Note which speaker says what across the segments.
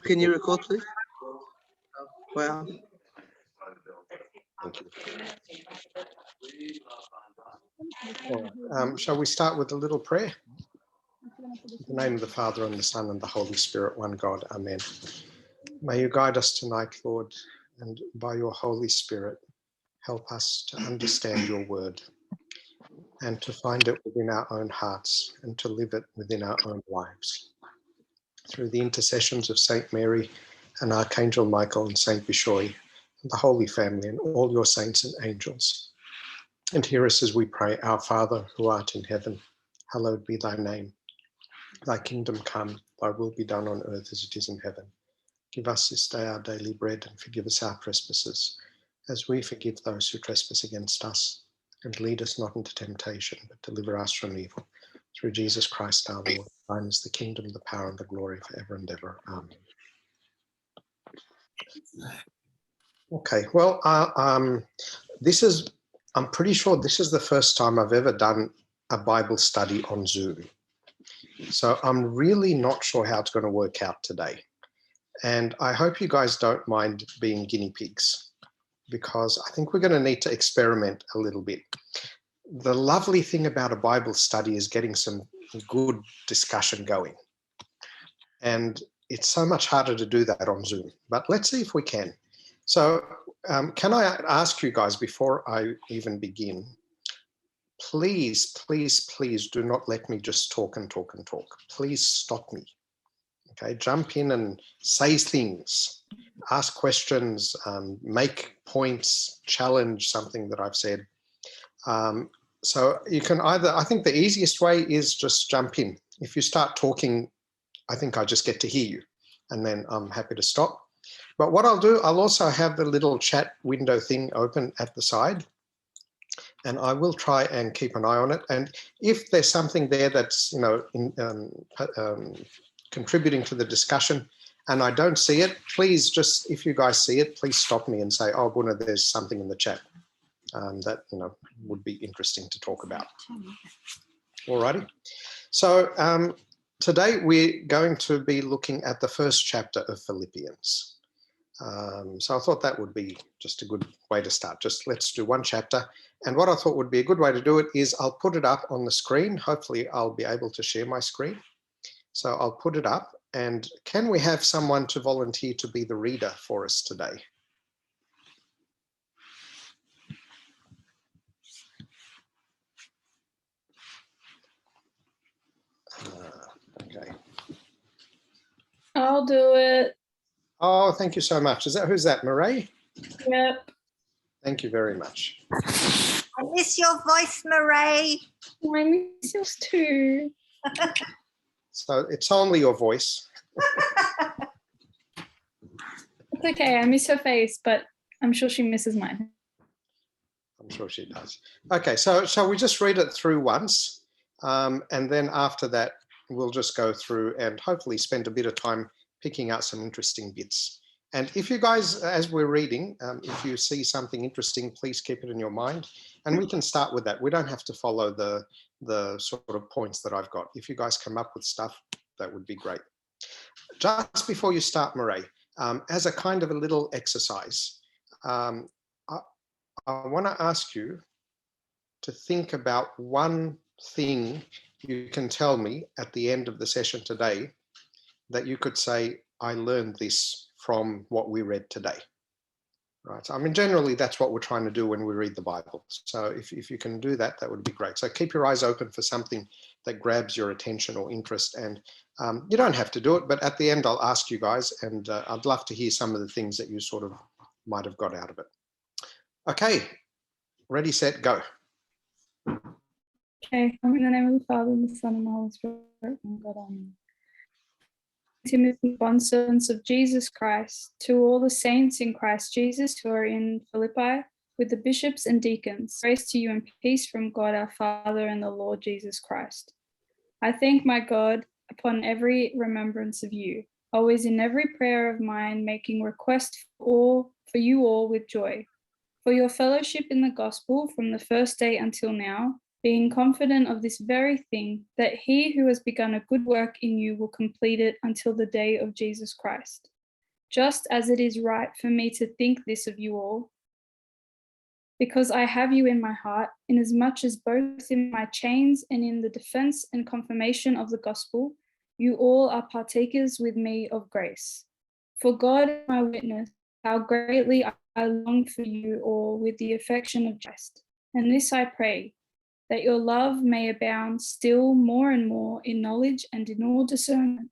Speaker 1: Can you record, please? Well,
Speaker 2: Thank you. Shall we start with a little prayer? In the name of the Father, and the Son, and the Holy Spirit, one God. Amen. May you guide us tonight, Lord, and by your Holy Spirit, help us to understand your word and to find it within our own hearts and to live it within our own lives. Through the intercessions of Saint Mary and Archangel Michael and Saint Bishoy, and the Holy Family, and all your saints and angels. And hear us as we pray, Our Father, who art in heaven, hallowed be thy name. Thy kingdom come, thy will be done on earth as it is in heaven. Give us this day our daily bread, and forgive us our trespasses, as we forgive those who trespass against us. And lead us not into temptation, but deliver us from evil. Through Jesus Christ our Lord, thine is the kingdom, the power, and the glory forever and ever. Amen. Okay, well, I'm pretty sure this is the first time I've ever done a Bible study on Zoom. So I'm really not sure how it's going to work out today. And I hope you guys don't mind being guinea pigs, because I think we're going to need to experiment a little bit. The lovely thing about a Bible study is getting some good discussion going. And it's so much harder to do that on Zoom, but let's see if we can. So can I ask you guys, before I even begin, please, please, please do not let me just talk and talk and talk. Please stop me. Okay, jump in and say things, ask questions, make points, challenge something that I've said. So you can either, I think the easiest way is just jump in. If you start talking, I think I just get to hear you, and then I'm happy to stop. But what I'll do, I'll also have the little chat window thing open at the side, and I will try and keep an eye on it. And if there's something there that's, contributing to the discussion and I don't see it, please just, if you guys see it, please stop me and say, oh, Buna, there's something in the chat that, would be interesting to talk about. Alrighty. So today we're going to be looking at the first chapter of Philippians. So I thought that would be just a good way to start. Just let's do one chapter. And what I thought would be a good way to do it is I'll put it up on the screen. Hopefully I'll be able to share my screen. So I'll put it up. And can we have someone to volunteer to be the reader for us today? Okay.
Speaker 3: I'll do it.
Speaker 2: Oh, thank you so much. Who's that, Marae?
Speaker 3: Yep.
Speaker 2: Thank you very much.
Speaker 4: I miss your voice, Marae.
Speaker 3: I miss yours too.
Speaker 2: So it's only your voice.
Speaker 3: It's okay. I miss her face, but I'm sure she misses mine.
Speaker 2: I'm sure she does. Okay, so shall we just read it through once? And then after that, we'll just go through and hopefully spend a bit of time picking out some interesting bits. And if you guys, as we're reading, if you see something interesting, please keep it in your mind. And we can start with that. We don't have to follow the sort of points that I've got. If you guys come up with stuff, that would be great. Just before you start, Marae, as a kind of a little exercise, I want to ask you to think about one thing you can tell me at the end of the session today that you could say, I learned this from what we read today. Right. I mean, generally, that's what we're trying to do when we read the Bible. So if you can do that, that would be great. So keep your eyes open for something that grabs your attention or interest. And you don't have to do it, but at the end, I'll ask you guys, and I'd love to hear some of the things that you sort of might have got out of it. Okay, ready, set, go.
Speaker 3: Okay, I'm in the name of the Father, and the Son, and the Holy Spirit, and God, amen. Timothy, bondservants of Jesus Christ, to all the saints in Christ Jesus who are in Philippi, with the bishops and deacons, grace to you and peace from God our Father and the Lord Jesus Christ. I thank my God upon every remembrance of you, always in every prayer of mine, making request for you all with joy, for your fellowship in the gospel from the first day until now, being confident of this very thing, that he who has begun a good work in you will complete it until the day of Jesus Christ. Just as it is right for me to think this of you all, because I have you in my heart, inasmuch as both in my chains and in the defense and confirmation of the gospel, you all are partakers with me of grace. For God is my witness, how greatly I long for you all with the affection of Christ. And this I pray, that your love may abound still more and more in knowledge and in all discernment.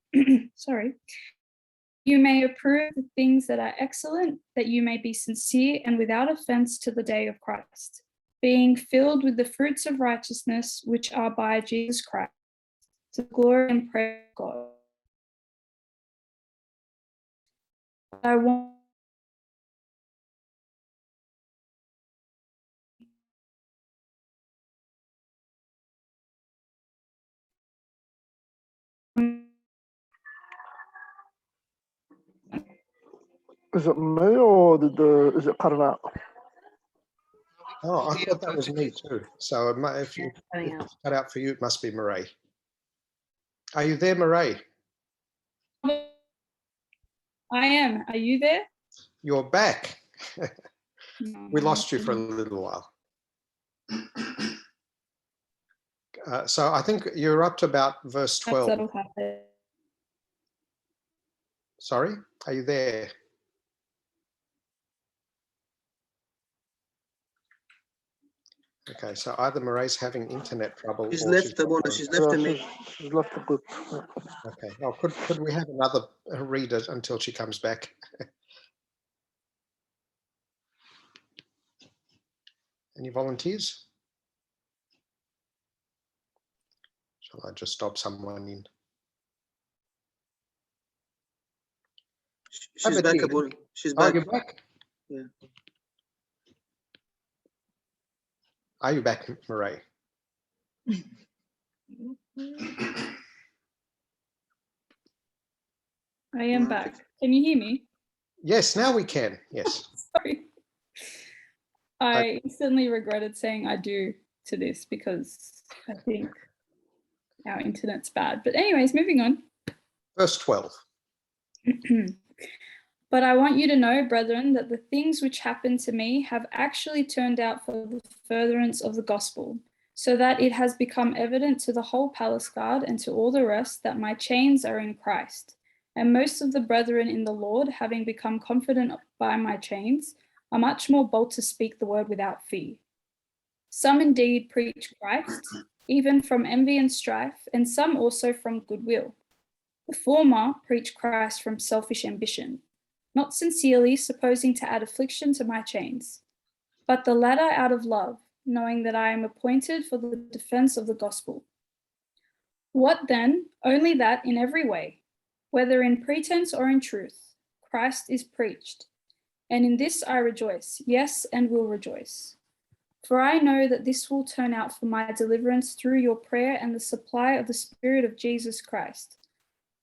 Speaker 3: You may approve the things that are excellent, that you may be sincere and without offense to the day of Christ, being filled with the fruits of righteousness which are by Jesus Christ, to the glory and praise of God. I want
Speaker 5: Is it me or is it cutting out?
Speaker 2: Oh, I thought that was me too. So if it's cut out for you, it must be Murray. Are you there, Murray?
Speaker 3: I am. Are you there?
Speaker 2: You're back.
Speaker 3: No,
Speaker 2: We lost you for a little while. So I think you're up to about verse 12.
Speaker 3: that'll happen.
Speaker 2: Sorry, are you there? Okay, so either Murray's having internet trouble
Speaker 1: She's
Speaker 2: or
Speaker 1: left the bonus. She's left the mail.
Speaker 5: She's left the book.
Speaker 2: Okay, well, could we have another reader until she comes back? Any volunteers? Shall I just stop someone in?
Speaker 1: She's back, Abul. She's back.
Speaker 2: Oh, you're back?
Speaker 1: Yeah.
Speaker 2: Are you back, Murray?
Speaker 3: I am back. Can you hear me?
Speaker 2: Yes, now we can. Yes.
Speaker 3: Sorry. I instantly regretted saying I do to this because I think our internet's bad. But anyways, moving on.
Speaker 2: Verse 12.
Speaker 3: But I want you to know, brethren, that the things which happened to me have actually turned out for the furtherance of the gospel, so that it has become evident to the whole palace guard and to all the rest that my chains are in Christ. And most of the brethren in the Lord, having become confident by my chains, are much more bold to speak the word without fear. Some indeed preach Christ, even from envy and strife, and some also from goodwill. The former preach Christ from selfish ambition, not sincerely, supposing to add affliction to my chains, but the latter out of love, knowing that I am appointed for the defense of the gospel. What then? Only that in every way, whether in pretense or in truth, Christ is preached. And in this I rejoice, yes, and will rejoice. For I know that this will turn out for my deliverance through your prayer and the supply of the Spirit of Jesus Christ,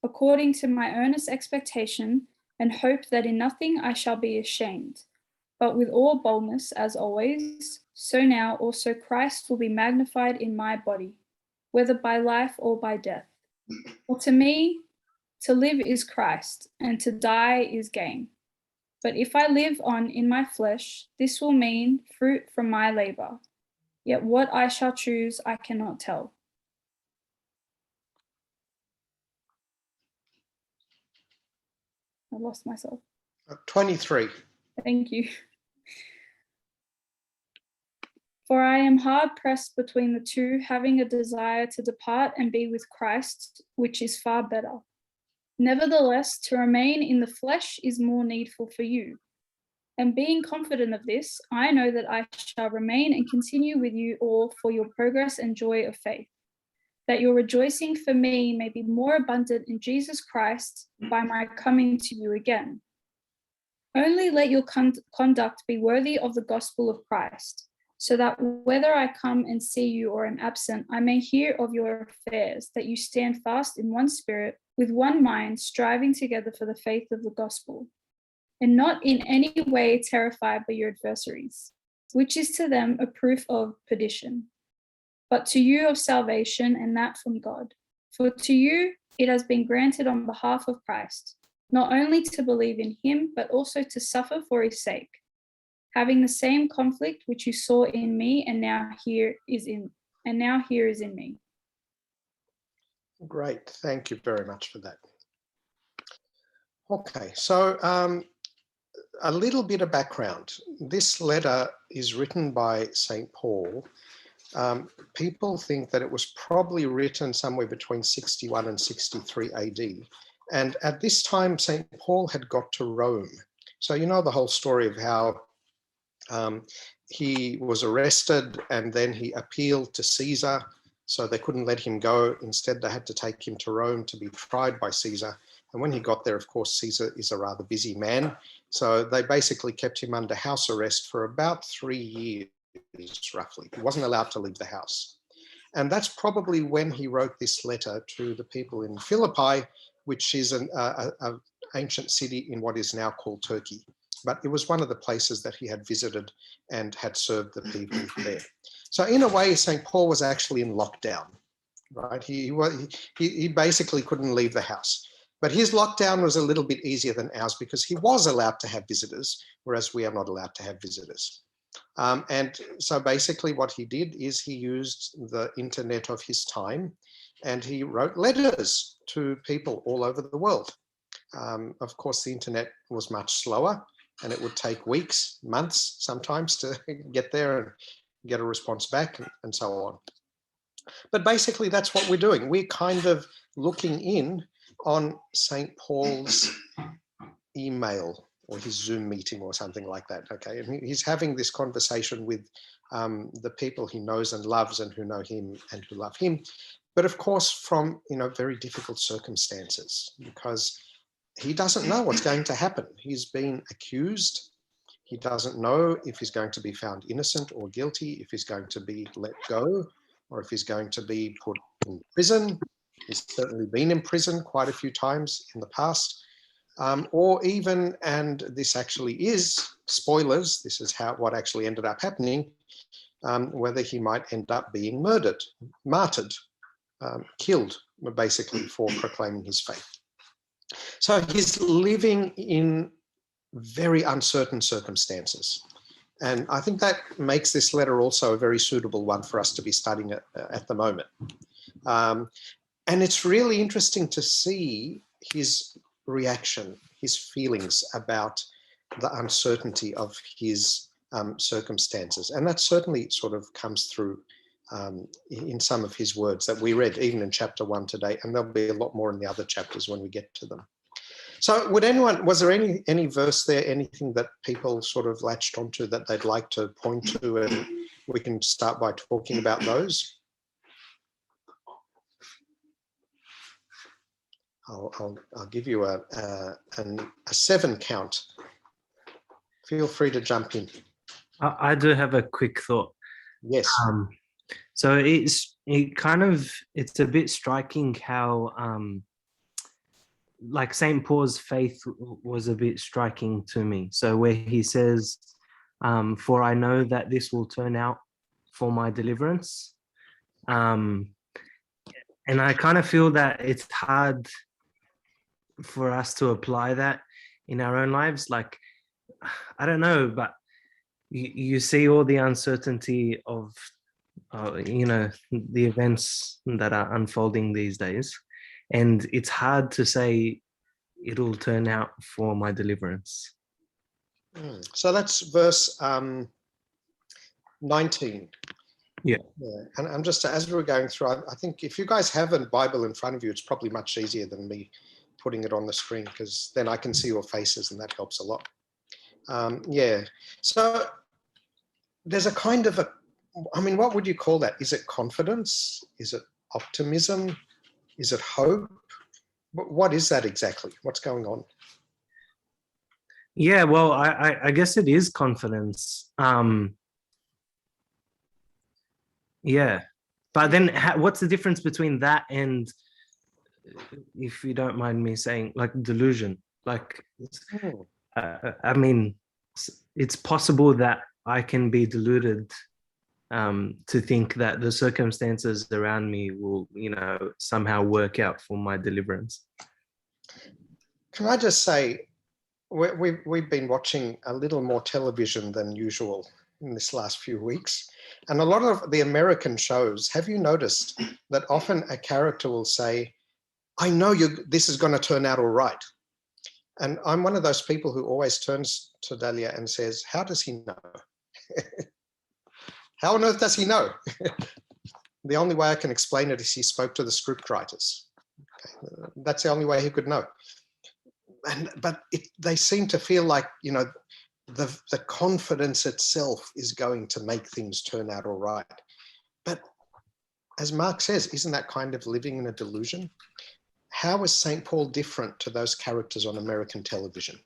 Speaker 3: according to my earnest expectation and hope that in nothing I shall be ashamed, but with all boldness, as always, so now also Christ will be magnified in my body, whether by life or by death. For to me, to live is Christ, and to die is gain. But if I live on in my flesh, this will mean fruit from my labor. Yet what I shall choose, I cannot tell. I lost myself.
Speaker 2: 23.
Speaker 3: Thank you. For I am hard pressed between the two, having a desire to depart and be with Christ, which is far better. Nevertheless, to remain in the flesh is more needful for you. And being confident of this, I know that I shall remain and continue with you all for your progress and joy of faith, that your rejoicing for me may be more abundant in Jesus Christ by my coming to you again. Only let your conduct be worthy of the gospel of Christ, so that whether I come and see you or am absent, I may hear of your affairs, that you stand fast in one spirit, with one mind, striving together for the faith of the gospel, and not in any way terrified by your adversaries, which is to them a proof of perdition, but to you of salvation, and that from God. For to you it has been granted on behalf of Christ, not only to believe in him, but also to suffer for his sake, having the same conflict which you saw in me, and now here is in me.
Speaker 2: Great. Thank you very much for that. Okay, so a little bit of background. This letter is written by St. Paul. People think that it was probably written somewhere between 61 and 63 AD. And at this time, St. Paul had got to Rome. So you know the whole story of how he was arrested and then he appealed to Caesar. So they couldn't let him go. Instead, they had to take him to Rome to be tried by Caesar. And when he got there, of course, Caesar is a rather busy man. So they basically kept him under house arrest for about 3 years, roughly. He wasn't allowed to leave the house. And that's probably when he wrote this letter to the people in Philippi, which is an ancient city in what is now called Turkey. But it was one of the places that he had visited and had served the people there. So in a way, St. Paul was actually in lockdown, right? He basically couldn't leave the house. But his lockdown was a little bit easier than ours because he was allowed to have visitors, whereas we are not allowed to have visitors. And so basically what he did is he used the internet of his time and he wrote letters to people all over the world. Of course, the internet was much slower and it would take weeks, months sometimes to get there and get a response back and so on. But basically that's what we're doing. We're kind of looking in on St. Paul's email or his Zoom meeting or something like that, okay? And he's having this conversation with the people he knows and loves and who know him and who love him. But of course, from very difficult circumstances, because he doesn't know what's going to happen. He's been accused. He doesn't know if he's going to be found innocent or guilty, if he's going to be let go, or if he's going to be put in prison. He's certainly been in prison quite a few times in the past. Or even, and this actually is, spoilers, this is what actually ended up happening, whether he might end up being murdered, martyred, killed, basically, for proclaiming his faith. So he's living in very uncertain circumstances. And I think that makes this letter also a very suitable one for us to be studying at the moment. And it's really interesting to see his reaction, his feelings about the uncertainty of his circumstances. And that certainly sort of comes through in some of his words that we read, even in chapter 1 today, and there'll be a lot more in the other chapters when we get to them. So was there any verse there, anything that people sort of latched onto that they'd like to point to, and we can start by talking about those? I'll give you a 7 count. Feel free to jump in.
Speaker 6: I do have a quick thought.
Speaker 2: Yes.
Speaker 6: So it's a bit striking how like St. Paul's faith was a bit striking to me. So where he says, for I know that this will turn out for my deliverance. And I kind of feel that it's hard for us to apply that in our own lives. Like, I don't know, but you see all the uncertainty of, the events that are unfolding these days. And it's hard to say it'll turn out for my deliverance.
Speaker 2: So that's verse 19.
Speaker 6: Yeah.
Speaker 2: And I'm just, as we're going through, I think if you guys have a Bible in front of you, it's probably much easier than me putting it on the screen, because then I can see your faces and that helps a lot. So there's a kind of what would you call that? Is it confidence? Is it optimism? Is it hope? What is that exactly? What's going on?
Speaker 6: Yeah, well, I guess it is confidence. Yeah, but then what's the difference between that and, if you don't mind me saying, like delusion? Like, it's possible that I can be deluded to think that the circumstances around me will, somehow work out for my deliverance.
Speaker 2: Can I just say, we've been watching a little more television than usual in this last few weeks. And a lot of the American shows, have you noticed that often a character will say, I know this is going to turn out all right. And I'm one of those people who always turns to Dahlia and says, how does he know? How on earth does he know? The only way I can explain it is he spoke to the script writers. Okay? That's the only way he could know. But they seem to feel like, the confidence itself is going to make things turn out all right. But as Mark says, isn't that kind of living in a delusion? How is St. Paul different to those characters on American television?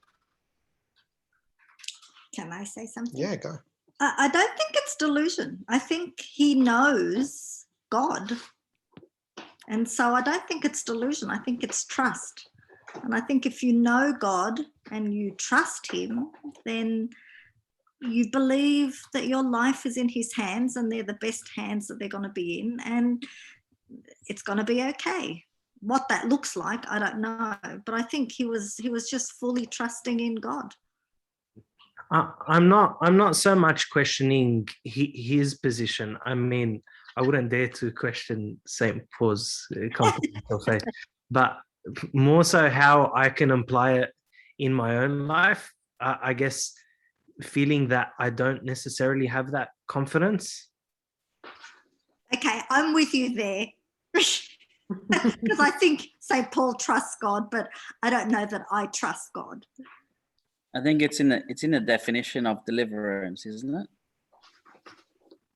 Speaker 4: Can I say something?
Speaker 2: Yeah, go.
Speaker 4: I don't think it's delusion. I think he knows God. And so I don't think it's delusion. I think it's trust. And I think if you know God and you trust him, then you believe that your life is in his hands and they're the best hands that they're going to be in, and it's going to be okay. What that looks like, I don't know. But I think he was just fully trusting in God.
Speaker 6: I'm not so much questioning his position. I mean, I wouldn't dare to question St. Paul's confidence of faith, but more so how I can apply it in my own life. I guess feeling that I don't necessarily have that confidence.
Speaker 4: Okay, I'm with you there. Because I think St. Paul trusts God, but I don't know that I trust God.
Speaker 7: I think it's in the definition of deliverance, isn't it?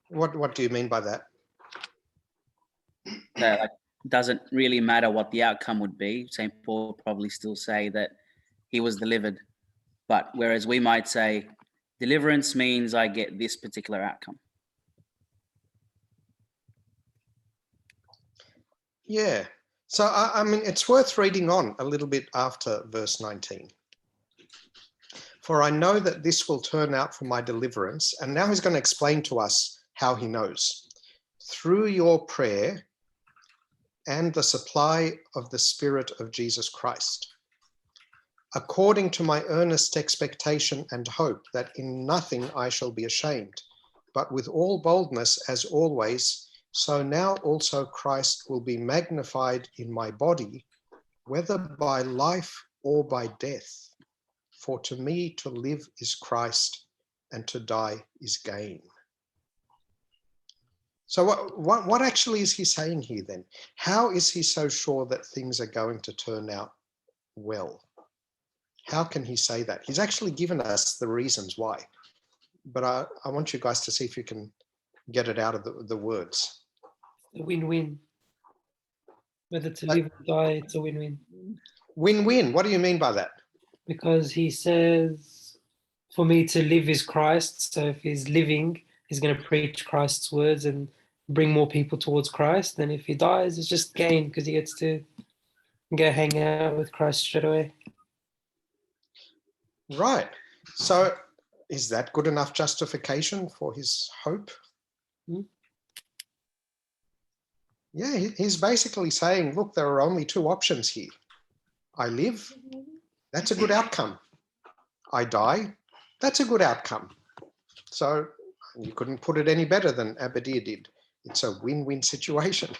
Speaker 2: What do you mean by that?
Speaker 7: That doesn't really matter what the outcome would be. St. Paul would probably still say that he was delivered, but whereas we might say deliverance means I get this particular outcome.
Speaker 2: Yeah. So, I mean, it's worth reading on a little bit after verse 19. For I know that this will turn out for my deliverance. And now he's going to explain to us how he knows. Through your prayer and the supply of the Spirit of Jesus Christ, according to my earnest expectation and hope that in nothing I shall be ashamed, but with all boldness as always, so now also Christ will be magnified in my body, whether by life or by death. For to me to live is Christ, and to die is gain. So what actually is he saying here then? How is he so sure that things are going to turn out well? How can he say that? He's actually given us the reasons why. But I want you guys to see if you can get it out of the words.
Speaker 8: A win-win. Whether to live or die, it's a win-win.
Speaker 2: Win-win. What do you mean by that?
Speaker 8: Because he says, for me to live is Christ. So if he's living, he's going to preach Christ's words and bring more people towards Christ. Then if he dies, it's just gain because he gets to go hang out with Christ straight away.
Speaker 2: Right. So is that good enough justification for his hope? Yeah, he's basically saying, look, there are only two options here. I live, that's a good outcome. I die, that's a good outcome. So you couldn't put it any better than Abadir did. It's a win-win situation.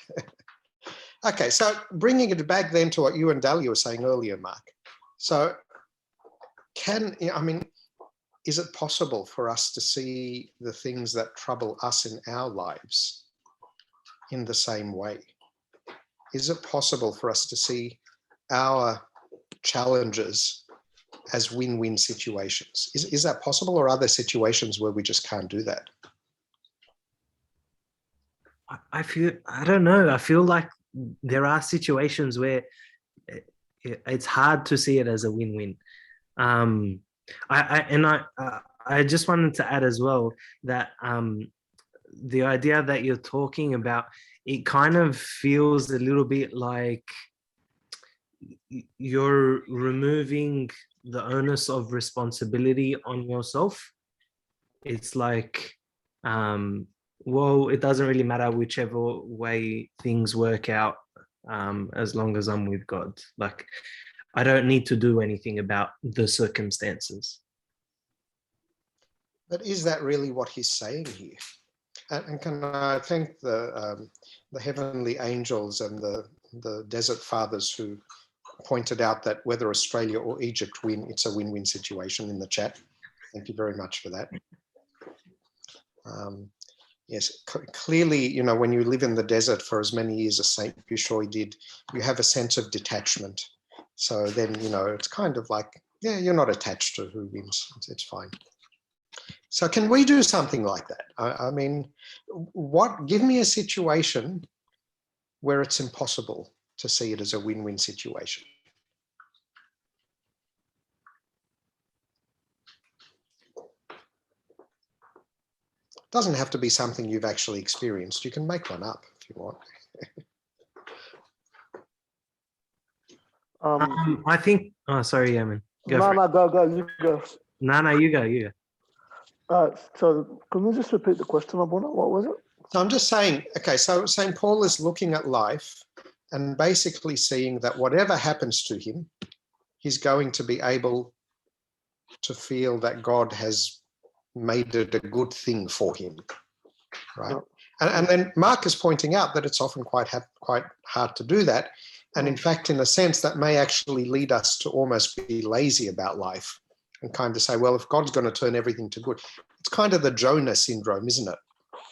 Speaker 2: Okay, so bringing it back then to what you and Dahlia were saying earlier, Mark. So is it possible for us to see the things that trouble us in our lives in the same way? Is it possible for us to see our challenges as win-win situations? Is that possible, or are there situations where we just can't do that?
Speaker 6: I don't know. I feel like there are situations where it's hard to see it as a win-win. I just wanted to add as well that the idea that you're talking about, it kind of feels a little bit like you're removing the onus of responsibility on yourself. It's like Well, it doesn't really matter whichever way things work out, as long as I'm with God. Like, I don't need to do anything about the circumstances.
Speaker 2: But is that really what he's saying here? And can I thank the heavenly angels and the desert fathers who pointed out that whether Australia or Egypt win, it's a win-win situation in the chat. Thank you very much for that. Yes, clearly, you know, when you live in the desert for as many years as Saint Bishoy did, you have a sense of detachment. So then, you know, it's kind of like, yeah, you're not attached to who wins. It's fine. So can we do something like that? I mean, give me a situation where it's impossible to see it as a win-win situation. It doesn't have to be something you've actually experienced. You can make one up if you want.
Speaker 6: I think. Oh, sorry, Yaman.
Speaker 5: Go, you go.
Speaker 6: No, you go.
Speaker 5: So can we just repeat the question, Abuna? What was it?
Speaker 2: So I'm just saying, okay, so St. Paul is looking at life and basically seeing that whatever happens to him, he's going to be able to feel that God has made it a good thing for him, right? And then Mark is pointing out that it's often quite hard to do that. And in fact, in a sense, that may actually lead us to almost be lazy about life and kind of say, well, if God's going to turn everything to good, it's kind of the Jonah syndrome, isn't it?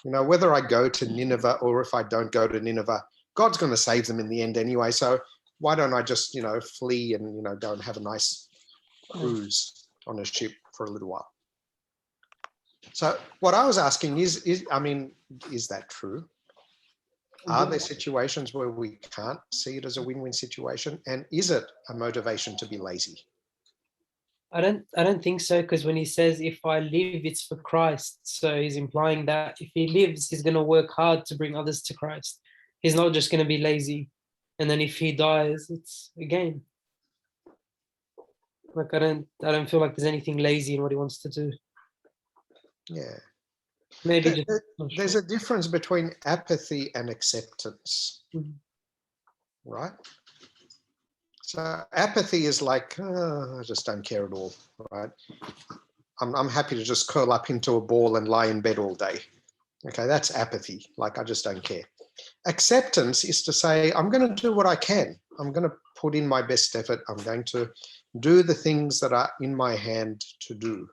Speaker 2: You know, whether I go to Nineveh or if I don't go to Nineveh, God's going to save them in the end anyway. So why don't I just, you know, flee and, you know, go and have a nice cruise on a ship for a little while? So what I was asking is that true? Are there situations where we can't see it as a win-win situation? And is it a motivation to be lazy?
Speaker 8: I don't think so, because when he says, if I live, it's for Christ. So he's implying that if he lives, he's going to work hard to bring others to Christ. He's not just going to be lazy. And then if he dies, it's a gain. Like, I don't feel like there's anything lazy in what he wants to do.
Speaker 2: Yeah.
Speaker 8: Maybe
Speaker 2: there's a difference between apathy and acceptance, right? So apathy is like, I just don't care at all, right? I'm happy to just curl up into a ball and lie in bed all day. Okay, that's apathy. Like, I just don't care. Acceptance is to say, I'm going to do what I can. I'm going to put in my best effort. I'm going to do the things that are in my hand to do.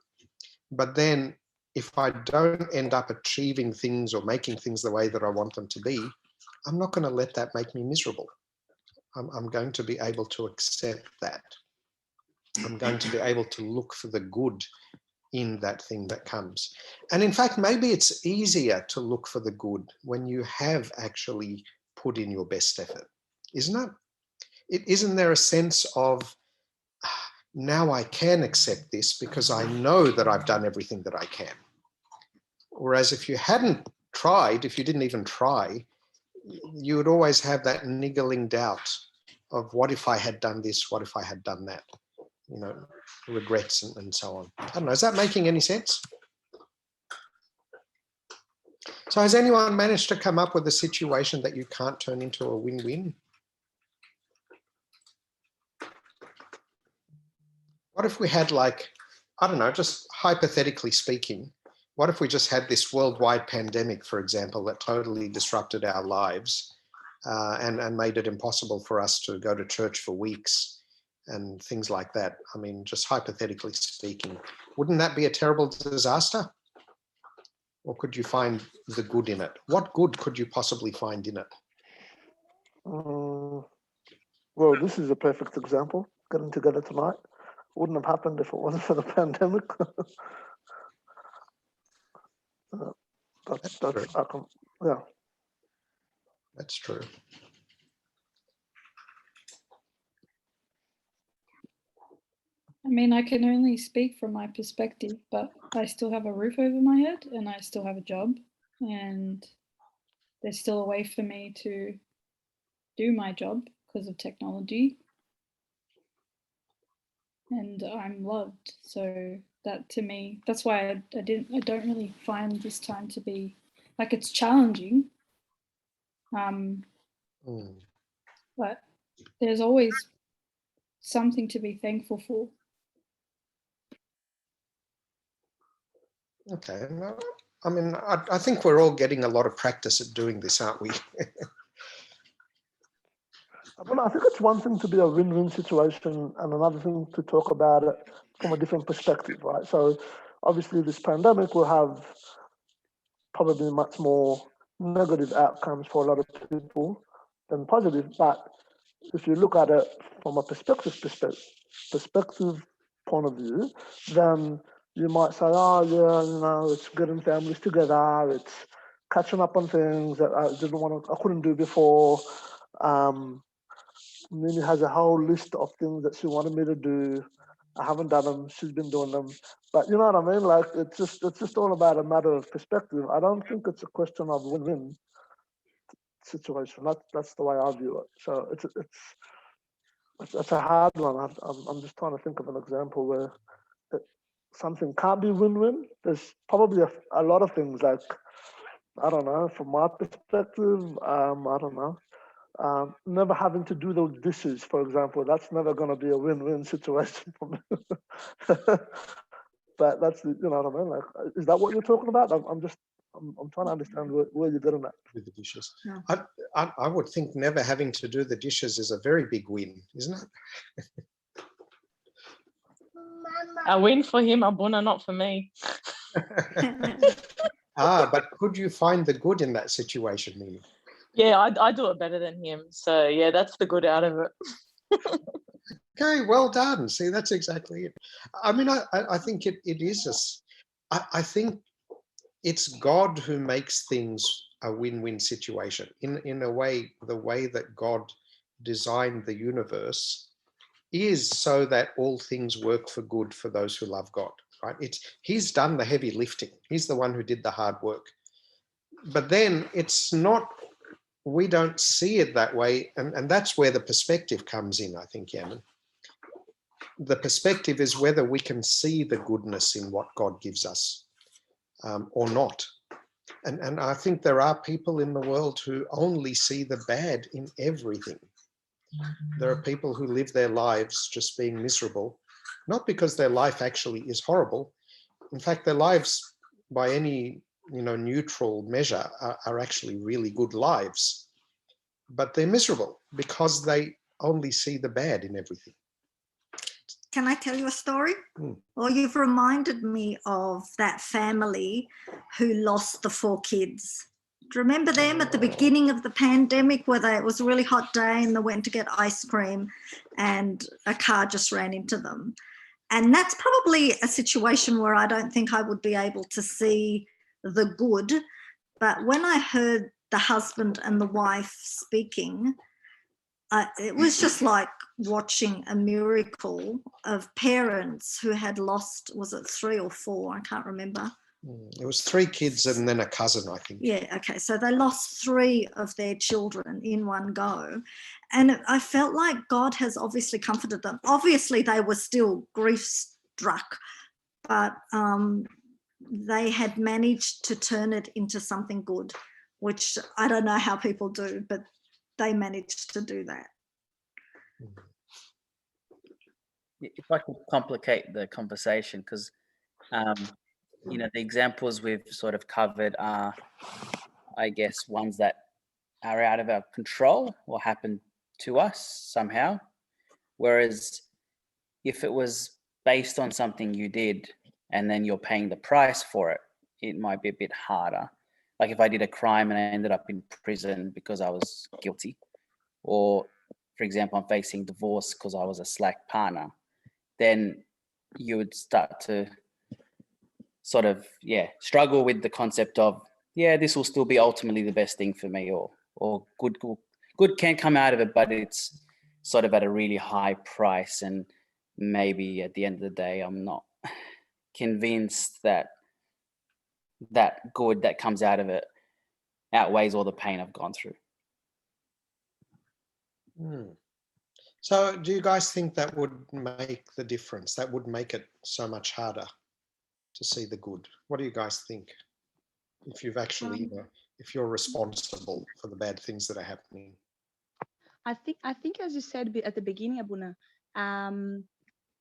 Speaker 2: But then if I don't end up achieving things or making things the way that I want them to be, I'm not going to let that make me miserable. I'm going to be able to accept that. I'm going to be able to look for the good in that thing that comes. And in fact, maybe it's easier to look for the good when you have actually put in your best effort, isn't it? Isn't there a sense of, now I can accept this because I know that I've done everything that I can. Whereas if you hadn't tried, if you didn't even try, you would always have that niggling doubt of what if I had done this, what if I had done that, you know, regrets and so on. I don't know, is that making any sense? So has anyone managed to come up with a situation that you can't turn into a win-win? What if we had, like, I don't know, just hypothetically speaking, what if we just had this worldwide pandemic, for example, that totally disrupted our lives and made it impossible for us to go to church for weeks and things like that? I mean, just hypothetically speaking, wouldn't that be a terrible disaster? Or could you find the good in it? What good could you possibly find in it?
Speaker 5: Well, this is a perfect example. Getting together tonight wouldn't have happened if it wasn't for the pandemic. That's true. Yeah.
Speaker 2: That's true.
Speaker 3: I mean, I can only speak from my perspective, but I still have a roof over my head and I still have a job, and there's still a way for me to do my job because of technology. And I'm loved. So that, to me, that's why I don't really find this time to be like it's challenging. But there's always something to be thankful for.
Speaker 2: Okay. No, I mean, I think we're all getting a lot of practice at doing this, aren't we?
Speaker 5: Well, I think it's one thing to be a win-win situation and another thing to talk about it from a different perspective, right? So obviously this pandemic will have probably much more negative outcomes for a lot of people than positive. But if you look at it from a perspective point of view, then you might say, oh yeah, it's getting families together, it's catching up on things that I couldn't do before. Mimi has a whole list of things that she wanted me to do. I haven't done them. She's been doing them. But you know what I mean? Like it's just all about a matter of perspective. I don't think it's a question of win-win situation. That's the way I view it. So it's a hard one. I'm just trying to think of an example where something can't be win-win. There's probably a lot of things like, I don't know, from my perspective, I don't know. Never having to do those dishes, for example, that's never going to be a win-win situation for me. But that's, you know what I mean? Like, is that what you're talking about? I'm trying to understand where you're getting at.
Speaker 2: With the dishes.
Speaker 4: Yeah.
Speaker 2: I would think never having to do the dishes is a very big win, isn't it?
Speaker 9: A win for him, Abuna, not for me.
Speaker 2: But could you find the good in that situation, Mimi?
Speaker 9: Yeah, I do it better than him. So yeah, that's the good out of it.
Speaker 2: Okay, well done. See, that's exactly it. I mean, I think it is. I think it's God who makes things a win-win situation. In a way, the way that God designed the universe is so that all things work for good for those who love God, right? He's done the heavy lifting. He's the one who did the hard work. But then it's not, we don't see it that way. And that's where the perspective comes in, I think, Yemen. The perspective is whether we can see the goodness in what God gives us or not. And I think there are people in the world who only see the bad in everything. There are people who live their lives just being miserable, not because their life actually is horrible. In fact, their lives, by any neutral measure, are actually really good lives. But they're miserable because they only see the bad in everything.
Speaker 4: Can I tell you a story? Well, you've reminded me of that family who lost the 4 kids. Do you remember them at the beginning of the pandemic where it was a really hot day and they went to get ice cream and a car just ran into them? And that's probably a situation where I don't think I would be able to see the good. But when I heard the husband and the wife speaking, it was just like watching a miracle of parents who had lost, was it 3 or 4? I can't remember.
Speaker 2: It was 3 kids and then a cousin, I think.
Speaker 4: Yeah, okay. So they lost 3 of their children in one go. And I felt like God has obviously comforted them. Obviously, they were still grief-struck, but they had managed to turn it into something good, which I don't know how people do, but they managed to do that.
Speaker 7: If I could complicate the conversation, because the examples we've sort of covered are, I guess, ones that are out of our control or happen to us somehow. Whereas if it was based on something you did and then you're paying the price for it, it might be a bit harder. Like if I did a crime and I ended up in prison because I was guilty, or for example, I'm facing divorce because I was a slack partner, then you would start to sort of, struggle with the concept of, this will still be ultimately the best thing for me, or good can come out of it, but it's sort of at a really high price. And maybe at the end of the day, I'm not convinced that that good that comes out of it outweighs all the pain I've gone through.
Speaker 2: So do you guys think that would make the difference? That would make it so much harder to see the good? What do you guys think? if you've actually, you know, if you're responsible for the bad things that are happening.
Speaker 10: I think as you said at the beginning, Abuna,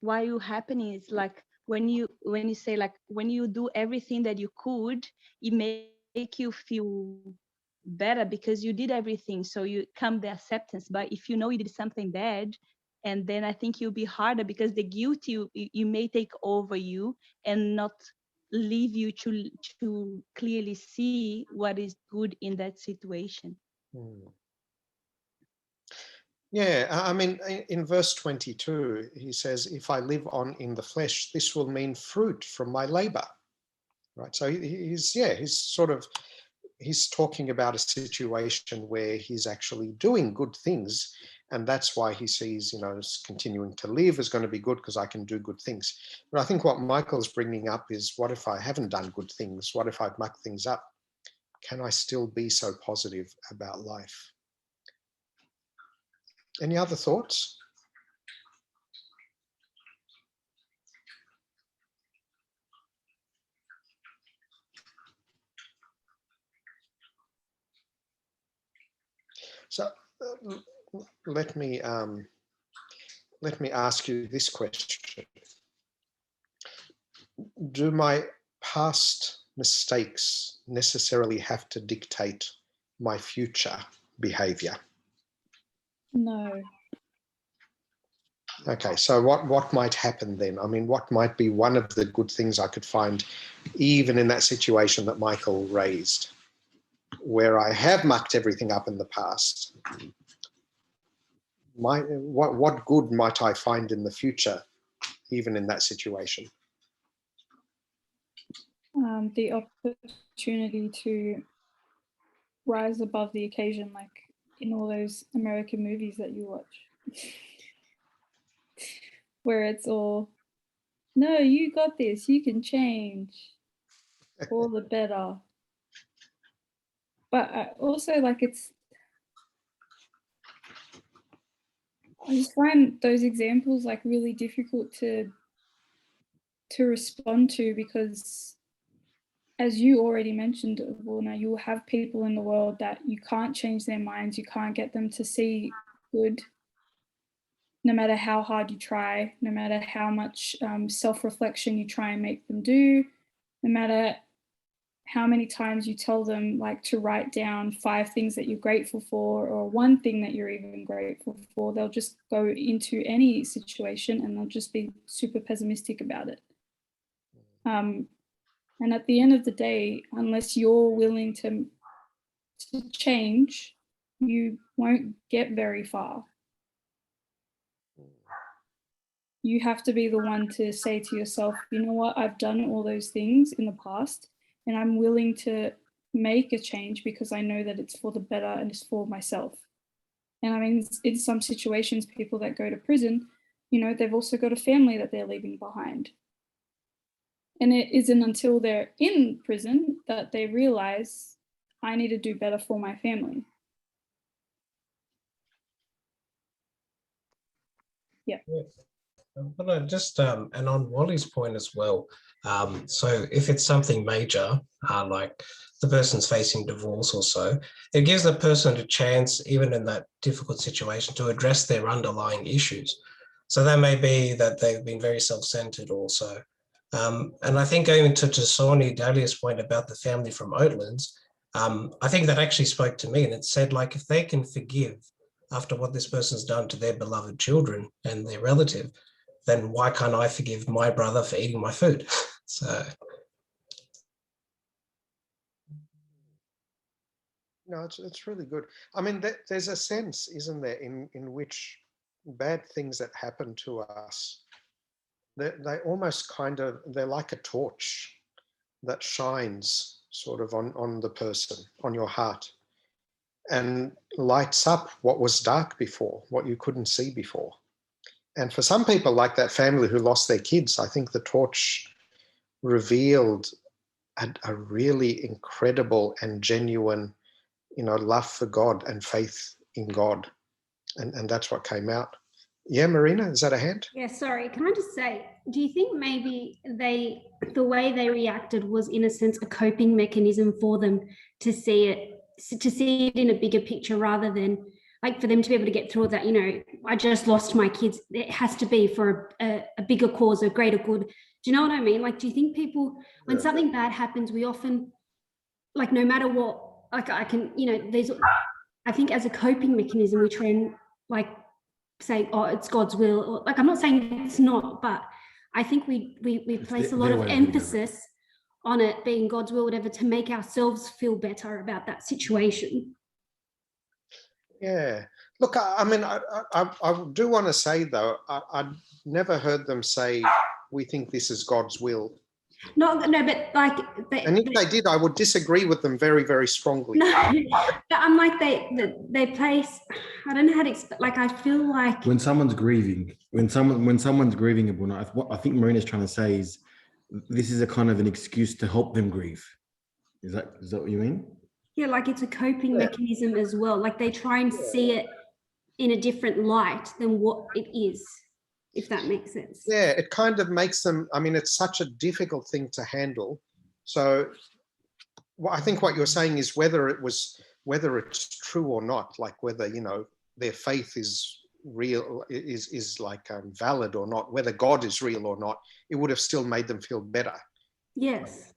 Speaker 10: why you happening is like when you say like when you do everything that you could, it make you feel better because you did everything, so you come the acceptance. But if you know you did something bad, and then I think you'll be harder because the guilt you may take over you and not leave you to clearly see what is good in that situation.
Speaker 2: Yeah, I mean, in verse 22, he says, if I live on in the flesh, this will mean fruit from my labor, right? So he's talking about a situation where he's actually doing good things. And that's why he sees, you know, continuing to live is going to be good because I can do good things. But I think what Michael's bringing up is, what if I haven't done good things? What if I've mucked things up? Can I still be so positive about life? Any other thoughts? So let me ask you this question. Do my past mistakes necessarily have to dictate my future behavior?
Speaker 3: No.
Speaker 2: Okay, so what might happen then? I mean, what might be one of the good things I could find even in that situation that Michael raised, where I have mucked everything up in the past? What good might I find in the future, even in that situation?
Speaker 3: The opportunity to rise above the occasion, like in all those American movies that you watch, where it's all, no, you got this, you can change, all the better. But also, like, I just find those examples like really difficult to respond to, because as you already mentioned, Lorna, you will have people in the world that you can't change their minds, you can't get them to see good, no matter how hard you try, no matter how much self-reflection you try and make them do, no matter how many times you tell them like to write down 5 things that you're grateful for or one thing that you're even grateful for, they'll just go into any situation and they'll just be super pessimistic about it. And at the end of the day, unless you're willing to change, you won't get very far. You have to be the one to say to yourself, you know what, I've done all those things in the past and I'm willing to make a change because I know that it's for the better and it's for myself. And I mean, in some situations, people that go to prison, you know, they've also got a family that they're leaving behind. And it isn't until they're in prison that they realize, I need to do better for my family. Yeah.
Speaker 11: But I just, and on Wally's point as well, so if it's something major, like the person's facing divorce or so, it gives the person a chance, even in that difficult situation, to address their underlying issues. So that may be that they've been very self-centered also. And I think going to Sony Dahlia's point about the family from Oatlands, I think that actually spoke to me, and it said, like, if they can forgive after what this person's done to their beloved children and their relative, then why can't I forgive my brother for eating my food? So.
Speaker 2: No, it's really good. I mean, there's a sense, isn't there, in which bad things that happen to us, they almost kind of, they're like a torch that shines sort of on the person, on your heart, and lights up what was dark before, what you couldn't see before. And for some people, like that family who lost their kids, I think the torch revealed a really incredible and genuine, you know, love for God and faith in God. And that's what came out. Yeah, Marina, is that a hand?
Speaker 12: Yeah, sorry. Can I just say, do you think maybe the way they reacted was in a sense a coping mechanism for them to see it in a bigger picture, rather than like for them to be able to get through that, you know, I just lost my kids. It has to be for a bigger cause, a greater good. Do you know what I mean? Like, do you think people, when something bad happens, we often, like, no matter what, like I can, you know, I think as a coping mechanism, we try and like say, oh, it's God's will. Or, like, I'm not saying it's not, but I think we place a lot of emphasis on it being God's will, whatever, to make ourselves feel better about that situation.
Speaker 2: Yeah. Look, I mean, I do want to say, though, I've never heard them say, we think this is God's will.
Speaker 12: No, but like...
Speaker 2: and if they did, I would disagree with them very, very strongly.
Speaker 12: No, but I'm like, they place... I don't know how to explain. Like, I feel like...
Speaker 13: When someone's grieving, when someone's grieving, Abuna, what I think Marina's trying to say is, this is a kind of an excuse to help them grieve. Is that what you mean?
Speaker 12: Yeah, like it's a coping mechanism as well. Like they try and see it in a different light than what it is, if that makes sense.
Speaker 2: Yeah, it kind of makes them, I mean, it's such a difficult thing to handle. So I think what you're saying is whether it's true or not, like whether, you know, their faith is real, is like valid or not, whether God is real or not, it would have still made them feel better.
Speaker 12: Yes.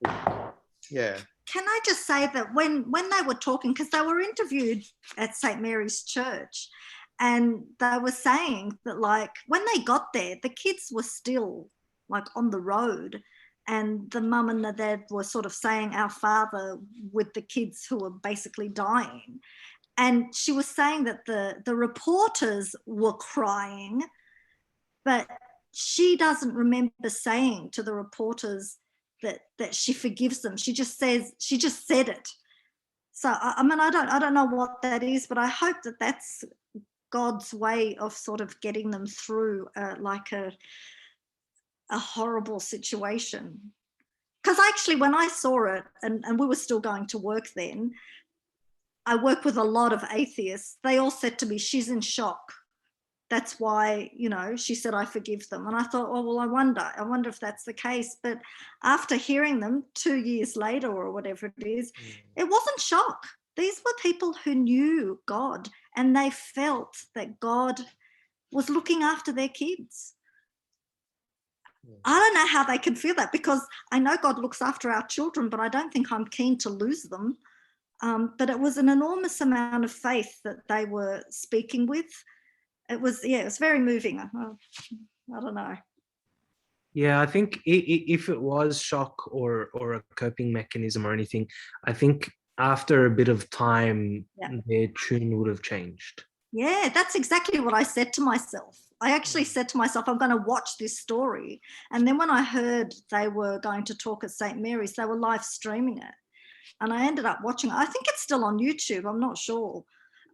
Speaker 2: Yeah.
Speaker 4: Can I just say that when they were talking, because they were interviewed at St. Mary's Church, and they were saying that, like, when they got there, the kids were still like on the road, and the mum and the dad were sort of saying Our Father with the kids who were basically dying. And she was saying that the reporters were crying, but she doesn't remember saying to the reporters that she forgives them. She just said it. So I mean, I don't know what that is, but I hope that that's God's way of sort of getting them through like a horrible situation. Because actually, when I saw it, and we were still going to work then, I work with a lot of atheists. They all said to me, she's in shock. That's why, you know, she said, I forgive them. And I thought, oh, well, I wonder if that's the case. But after hearing them 2 years later or whatever it is, it wasn't shock. These were people who knew God, and they felt that God was looking after their kids. I don't know how they can feel that, because I know God looks after our children, but I don't think I'm keen to lose them. But it was an enormous amount of faith that they were speaking with. It was very moving. I don't know.
Speaker 6: Yeah, I think if it was shock or a coping mechanism or anything, I think after a bit of time, their tune would have changed.
Speaker 4: Yeah, that's exactly what I said to myself. I actually said to myself, I'm going to watch this story. And then when I heard they were going to talk at St. Mary's, they were live streaming it. And I ended up watching it. I think it's still on YouTube. I'm not sure.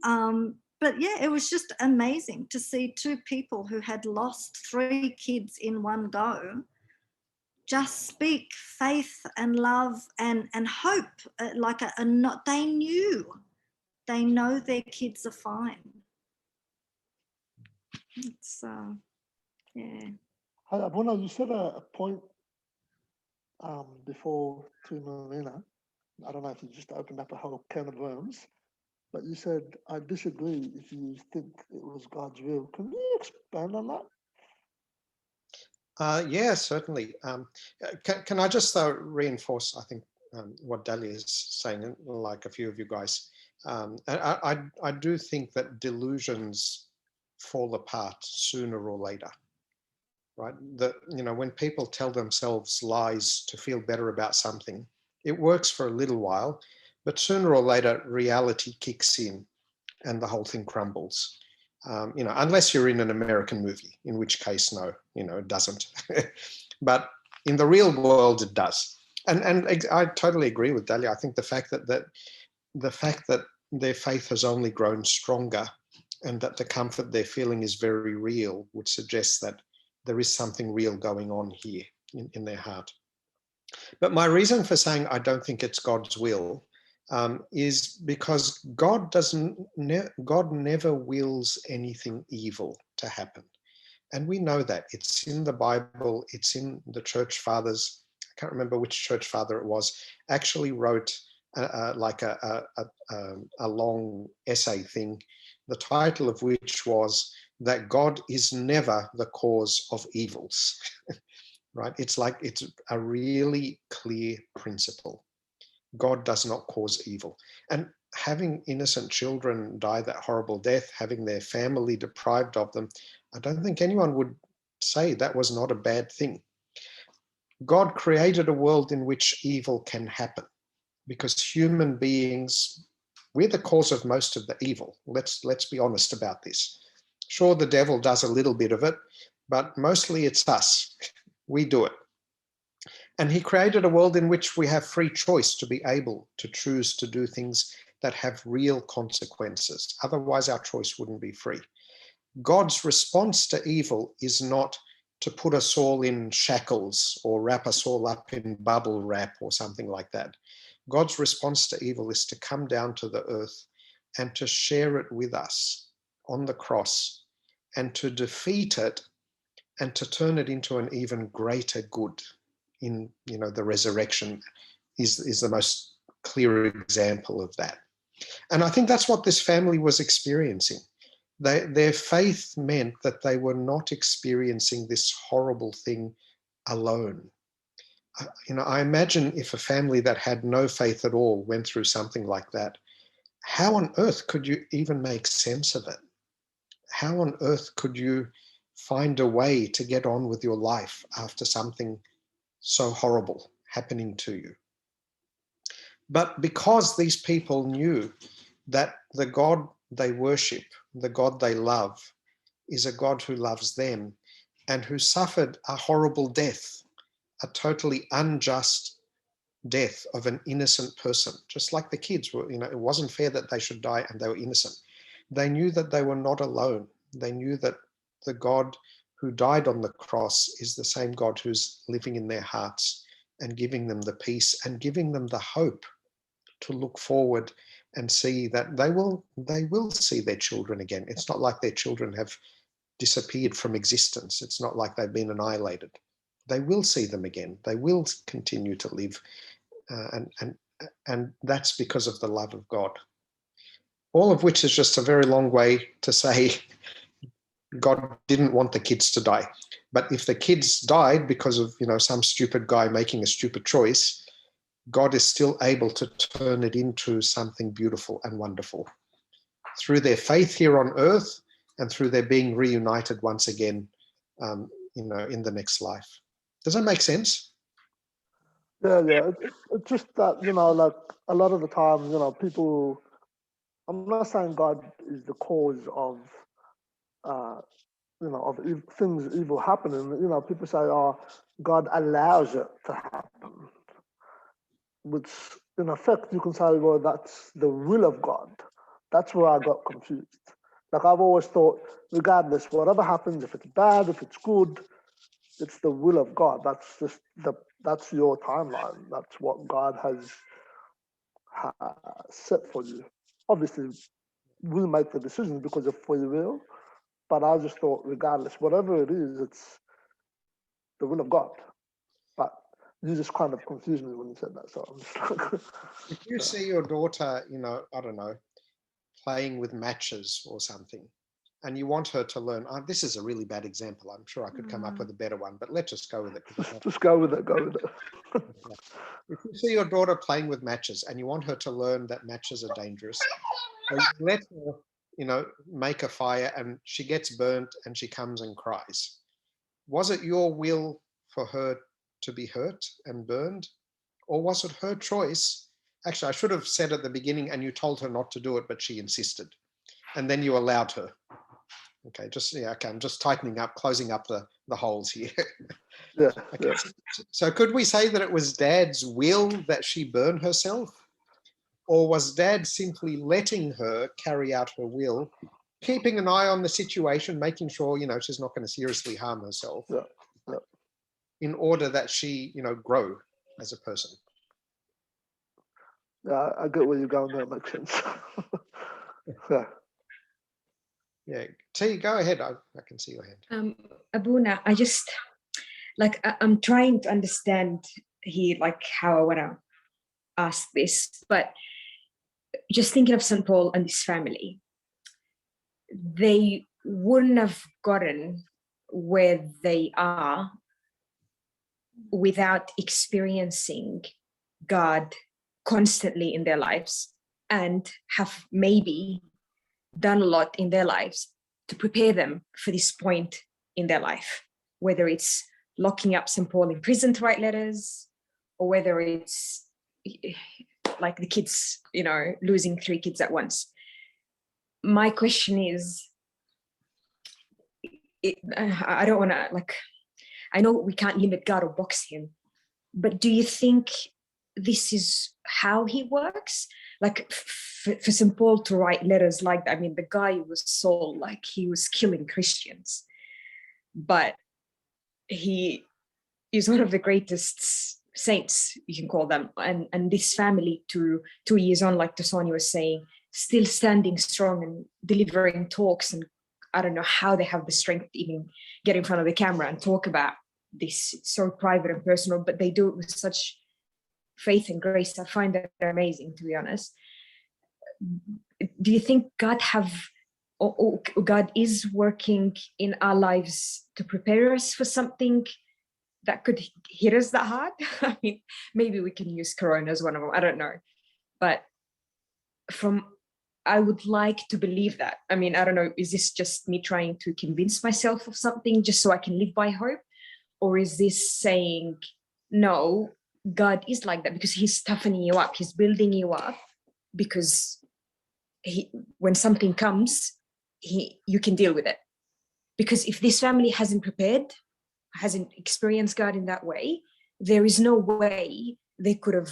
Speaker 4: But yeah, it was just amazing to see two people who had lost 3 kids in one go just speak faith and love and hope. They know their kids are fine. It's yeah.
Speaker 5: Hi, Abuna, you said a point before to Marina. I don't know if you just opened up a whole can of worms, but you said, I disagree if you think it was God's will. Can you expand on that?
Speaker 2: Yeah, certainly. Can I just reinforce, I think, what Dahlia is saying, like a few of you guys. I do think that delusions fall apart sooner or later, right? When people tell themselves lies to feel better about something, it works for a little while, but sooner or later reality kicks in and the whole thing crumbles. Unless you're in an American movie, in which case, no, it doesn't. But in the real world, it does. And I totally agree with Dahlia. I think the fact that their faith has only grown stronger and that the comfort they're feeling is very real would suggest that there is something real going on here in their heart. But my reason for saying I don't think it's God's will is because God never wills anything evil to happen. And we know that. It's in the Bible, it's in the church fathers. I can't remember which church father it was, actually wrote like a long essay thing, the title of which was that God is never the cause of evils, right? It's like, it's a really clear principle. God does not cause evil. And having innocent children die that horrible death, having their family deprived of them, I don't think anyone would say that was not a bad thing. God created a world in which evil can happen because human beings, we're the cause of most of the evil. Let's be honest about this. Sure, the devil does a little bit of it, but mostly it's us. We do it. And he created a world in which we have free choice to be able to choose to do things that have real consequences. Otherwise, our choice wouldn't be free. God's response to evil is not to put us all in shackles or wrap us all up in bubble wrap or something like that. God's response to evil is to come down to the earth and to share it with us on the cross and to defeat it and to turn it into an even greater good. In, you know, the resurrection is the most clear example of that. And I think that's what this family was experiencing. Their faith meant that they were not experiencing this horrible thing alone. You know, I imagine if a family that had no faith at all went through something like that, how on earth could you even make sense of it? How on earth could you find a way to get on with your life after something so horrible happening to you? But because these people knew that the God they worship, the God they love, is a God who loves them and who suffered a horrible death, a totally unjust death of an innocent person, just like the kids were, you know, it wasn't fair that they should die and they were innocent. They knew that they were not alone. They knew that the God who died on the cross is the same God who's living in their hearts and giving them the peace and giving them the hope to look forward and see that they will see their children again. It's not like their children have disappeared from existence. It's not like they've been annihilated. They will see them again. They will continue to live, and that's because of the love of God. All of which is just a very long way to say God didn't want the kids to die. But if the kids died because of, you know, some stupid guy making a stupid choice, God is still able to turn it into something beautiful and wonderful through their faith here on earth and through their being reunited once again, you know, in the next life. Does that make sense?
Speaker 5: Yeah. It's just that, you know, like a lot of the time, you know, people, I'm not saying God is the cause of, you know, of things evil happening. You know, people say, oh, God allows it to happen, which in effect you can say, well, that's the will of God. That's where I got confused. Like I've always thought, regardless, whatever happens, if it's bad, if it's good, it's the will of God. That's just that's your timeline. That's what God has set for you. Obviously, we'll make the decisions because of free will, but I just thought, regardless, whatever it is, it's the will of God. But you just kind of confused me when you said that. So I'm just like,
Speaker 2: if you see your daughter, you know, I don't know, playing with matches or something, and you want her to learn, this is a really bad example. I'm sure I could come up with a better one, but let's just go with it.
Speaker 5: Just go with it. Go with it.
Speaker 2: If you see your daughter playing with matches and you want her to learn that matches are dangerous, so you let her, you know, make a fire and she gets burnt and she comes and cries. Was it your will for her to be hurt and burned? Or was it her choice? Actually, I should have said at the beginning, and you told her not to do it, but she insisted. And then you allowed her. Okay, okay, I'm just tightening up, closing up the holes here.
Speaker 5: Yeah,
Speaker 2: okay.
Speaker 5: yeah.
Speaker 2: So could we say that it was Dad's will that she burn herself? Or was Dad simply letting her carry out her will, keeping an eye on the situation, making sure, you know, she's not going to seriously harm herself, in order that she, you know, grow as a person?
Speaker 5: Yeah, I get where you're going there. Makes sense. Yeah.
Speaker 2: Yeah, T, go ahead. I can see your hand.
Speaker 14: Abuna, I just I'm trying to understand here, like how I want to ask this, but just thinking of St. Paul and his family, they wouldn't have gotten where they are without experiencing God constantly in their lives, and have maybe done a lot in their lives to prepare them for this point in their life, whether it's locking up St. Paul in prison to write letters, or whether it's like the kids, losing 3 kids at once. My question is, I don't want to, I know we can't limit God or box him, but do you think this is how he works? Like for St. Paul to write letters like that, I mean, the guy was Saul, like he was killing Christians, but he is one of the greatest saints, you can call them. And this family, to 2 years on, like Tosani was saying, still standing strong and delivering talks. And I don't know how they have the strength to even get in front of the camera and talk about this. It's so private and personal, but they do it with such faith and grace. I find that amazing, to be honest. Do you think God God is working in our lives to prepare us for something that could hit us that hard? I mean, maybe we can use Corona as one of them, I don't know. But I would like to believe that. I mean, I don't know, is this just me trying to convince myself of something just so I can live by hope? Or is this saying, no, God is like that because he's toughening you up, he's building you up, because when something comes, you can deal with it. Because if this family hasn't experienced God in that way, there is no way they could have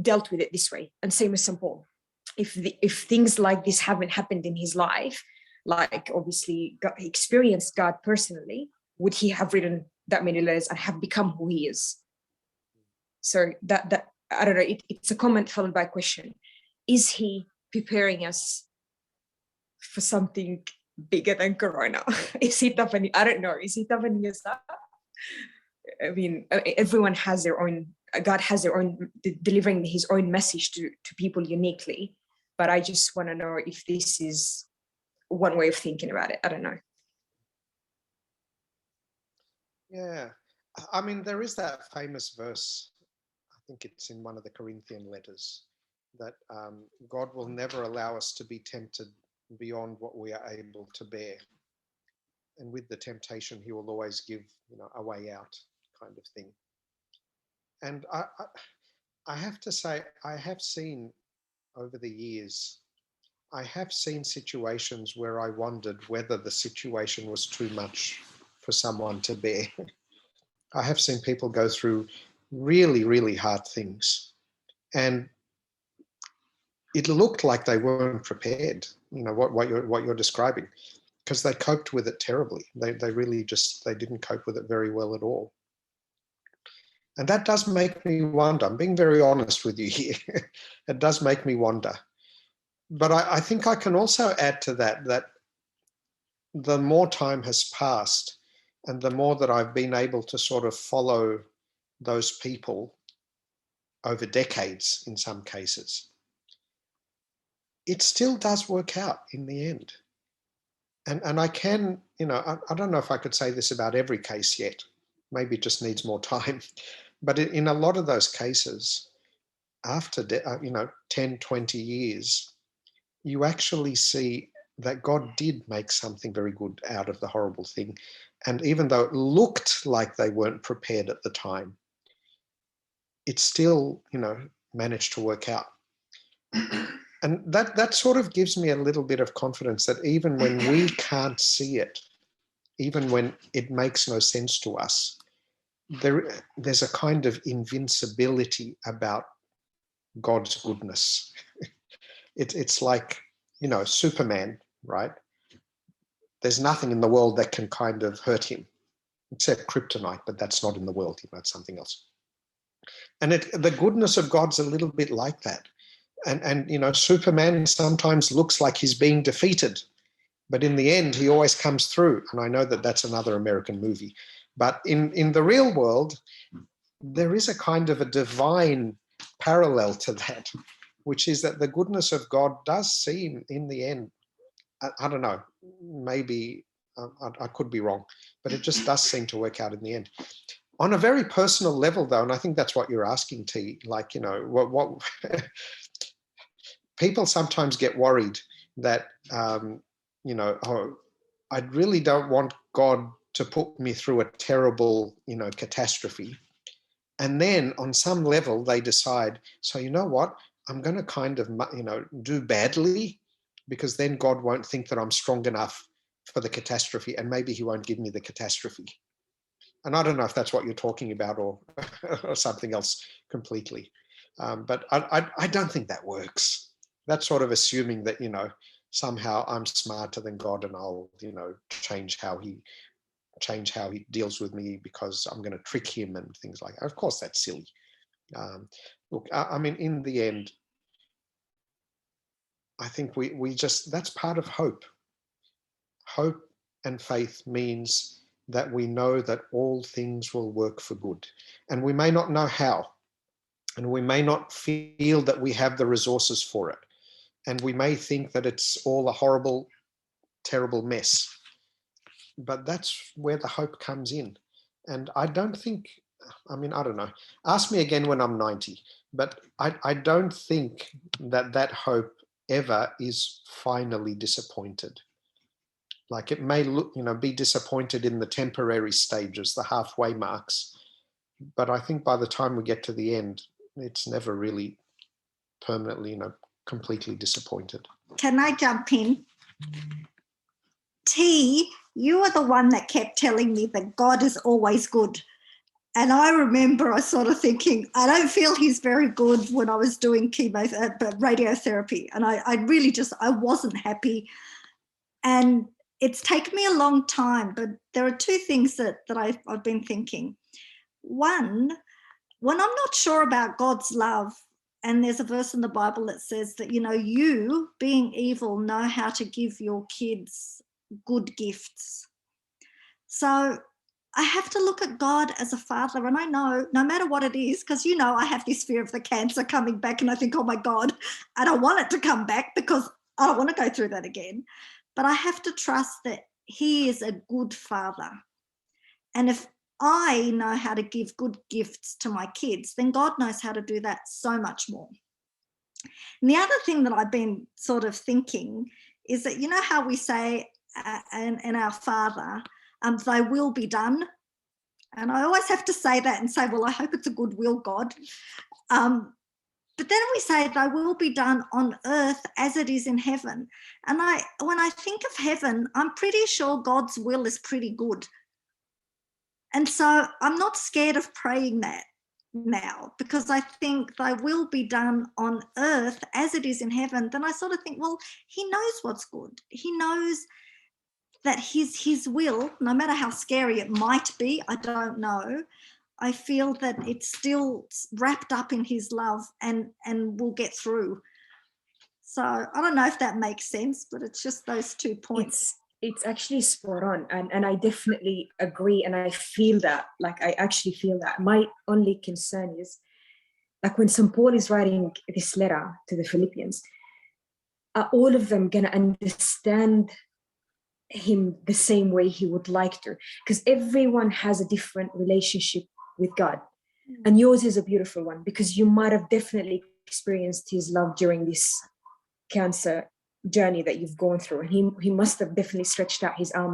Speaker 14: dealt with it this way. And same with St. Paul. If things like this haven't happened in his life, like obviously he experienced God personally, would he have written that many letters and have become who he is? So that I don't know, it's a comment followed by a question. Is he preparing us for something bigger than Corona? Is he toughening? I don't know. Is he toughening us up? I mean, everyone has their own, God has their own, delivering his own message to people uniquely. But I just want to know if this is one way of thinking about it. I don't know.
Speaker 2: Yeah. I mean, there is that famous verse, I think it's in one of the Corinthian letters, that God will never allow us to be tempted beyond what we are able to bear. And with the temptation, he will always give, a way out, kind of thing. And I have to say, I have seen over the years, I have seen situations where I wondered whether the situation was too much for someone to bear. I have seen people go through really, really hard things, and it looked like they weren't prepared, what you're describing, because they coped with it terribly. They really they didn't cope with it very well at all. And that does make me wonder. I'm being very honest with you here. It does make me wonder. But I think I can also add to that the more time has passed and the more that I've been able to sort of follow those people over decades in some cases, it still does work out in the end. And I can, I don't know if I could say this about every case yet. Maybe it just needs more time. But in a lot of those cases, after 10, 20 years, you actually see that God did make something very good out of the horrible thing. And even though it looked like they weren't prepared at the time, it still, managed to work out. And that sort of gives me a little bit of confidence that even when we can't see it, even when it makes no sense to us, there's a kind of invincibility about God's goodness. It's like, Superman, right? There's nothing in the world that can kind of hurt him, except kryptonite, but that's not in the world, it's something else. And the goodness of God's a little bit like that. And you know, Superman sometimes looks like he's being defeated, but in the end, he always comes through. And I know that that's another American movie. But in the real world, there is a kind of a divine parallel to that, which is that the goodness of God does seem in the end, I don't know, maybe I could be wrong, but it just does seem to work out in the end. On a very personal level, though, and I think that's what you're asking, T, like, you know, what people sometimes get worried that, you know, oh, I really don't want God to put me through a terrible, you know, catastrophe. And then on some level, they decide, so you know what, I'm going to kind of, you know, do badly, because then God won't think that I'm strong enough for the catastrophe, and maybe he won't give me the catastrophe. And I don't know if that's what you're talking about, or, or something else completely. But I don't think that works. That's sort of assuming that, you know, somehow I'm smarter than God and I'll, you know, change how he deals with me because I'm going to trick him and things like that. Of course, that's silly. Look, I mean, in the end, I think we just, that's part of hope. Hope and faith means that we know that all things will work for good. And we may not know how, and we may not feel that we have the resources for it. And we may think that it's all a horrible, terrible mess. But that's where the hope comes in. And I don't think, I mean, I don't know. Ask me again when I'm 90. But I don't think that that hope ever is finally disappointed. Like, it may look, you know, be disappointed in the temporary stages, the halfway marks. But I think by the time we get to the end, it's never really permanently, you know, completely disappointed.
Speaker 4: Can I jump in? T, you are the one that kept telling me that God is always good. And I remember I sort of thinking, I don't feel he's very good when I was doing radiotherapy. And I really just, I wasn't happy. And it's taken me a long time, but there are two things that I've been thinking. One, when I'm not sure about God's love, and there's a verse in the Bible that says that, you know, you being evil know how to give your kids good gifts. So I have to look at God as a father, and I know no matter what it is, because, you know, I have this fear of the cancer coming back, and I think, oh my God, I don't want it to come back because I don't want to go through that again. But I have to trust that he is a good father. And if I know how to give good gifts to my kids, then God knows how to do that so much more. And the other thing that I've been sort of thinking is that, you know how we say in our Father, thy will be done. And I always have to say that and say, well, I hope it's a good will, God. But then we say, thy will be done on earth as it is in heaven. And when I think of heaven, I'm pretty sure God's will is pretty good. And so I'm not scared of praying that now, because I think thy will be done on earth as it is in heaven. Then I sort of think, well, he knows what's good. He knows that his will, no matter how scary it might be, I don't know, I feel that it's still wrapped up in his love and will get through. So I don't know if that makes sense, but it's just those 2 points.
Speaker 14: It's actually spot on, and I definitely agree, and I feel that, like, I actually feel that. My only concern is, like, when St. Paul is writing this letter to the Philippians, are all of them gonna understand him the same way he would like to? Because everyone has a different relationship with God, and yours is a beautiful one, because you might have definitely experienced his love during this cancer journey that you've gone through, and he must have definitely stretched out his arm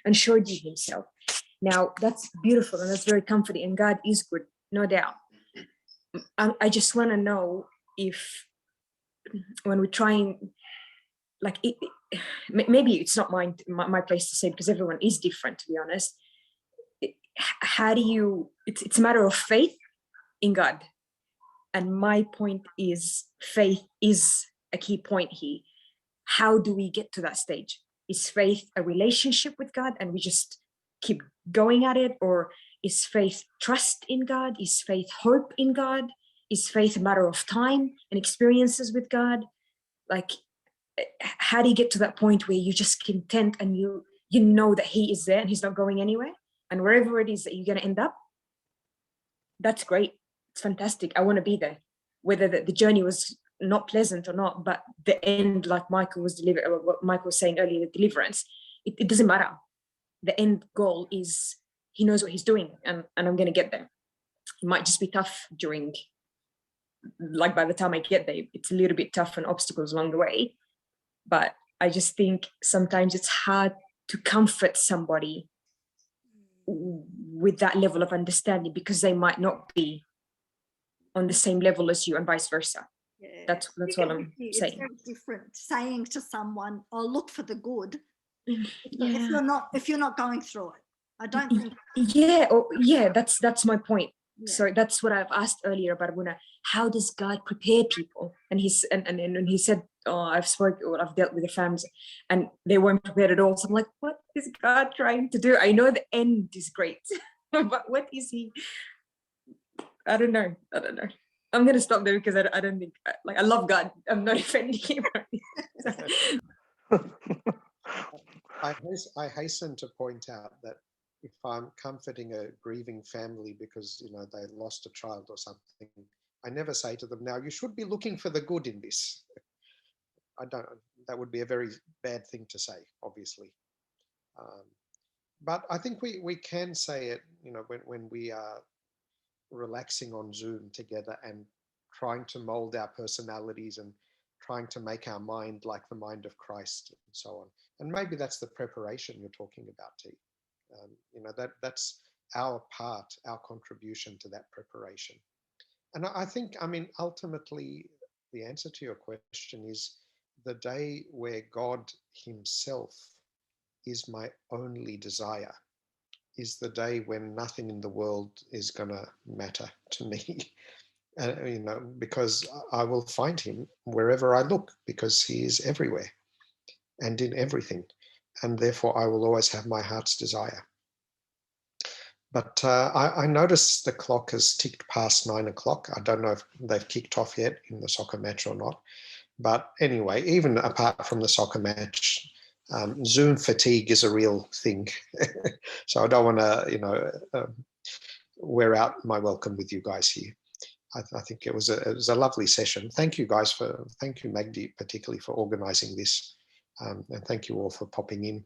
Speaker 14: and showed you himself. Now that's beautiful, and that's very comforting, and God is good, no doubt. I just want to know if, when we're trying, like, maybe it's not my place to say, because everyone is different, to be honest. How do you, it's a matter of faith in God, and my point is faith is a key point here. How do we get to that stage? Is faith a relationship with God and we just keep going at it? Or is faith trust in God? Is faith hope in God? is faith a matter of time and experiences with God? Like, how do you get to that point where you're just content and you know that he is there and he's not going anywhere, and wherever it is that you're going to end up, that's great. It's fantastic. I want to be there, whether the journey was not pleasant or not, but the end, like Michael was what Michael was saying earlier, the deliverance, it doesn't matter. The end goal is he knows what he's doing, and I'm going to get there. It might just be tough during, like, by the time I get there, it's a little bit tough and obstacles along the way. But I just think sometimes it's hard to comfort somebody with that level of understanding, because they might not be on the same level as you and vice versa.
Speaker 4: Yeah.
Speaker 14: That's what I'm
Speaker 4: It's
Speaker 14: saying.
Speaker 4: very different saying to someone, "Oh, look for the good."
Speaker 14: Yeah.
Speaker 4: If you're not going through it, I don't think.
Speaker 14: Yeah, that's my point.
Speaker 4: Yeah.
Speaker 14: So that's what I've asked earlier about Abuna. How does God prepare people? And he said, "Oh, I've dealt with the families, and they weren't prepared at all." So I'm like, what is God trying to do? I know the end is great, but what is he? I don't know. I'm gonna stop there because I don't think, like, I love God. I'm not offending him.
Speaker 2: I hasten to point out that if I'm comforting a grieving family because, you know, they lost a child or something, I never say to them, "Now you should be looking for the good in this." That would be a very bad thing to say, obviously. But I think we can say it, you know, when we are relaxing on Zoom together and trying to mold our personalities and trying to make our mind like the mind of Christ and so on. And maybe that's the preparation you're talking about, T. You know, that's our part, our contribution to that preparation. And I think, I mean, ultimately, the answer to your question is the day where God himself is my only desire, is the day when nothing in the world is going to matter to me. You know, because I will find him wherever I look, because he is everywhere and in everything. And therefore I will always have my heart's desire. But I notice the clock has ticked past 9 o'clock. I don't know if they've kicked off yet in the soccer match or not. But anyway, even apart from the soccer match, Zoom fatigue is a real thing. So I don't want to, you know, wear out my welcome with you guys here. I think it was a lovely session. Thank you guys thank you Magdi particularly for organizing this. And thank you all for popping in.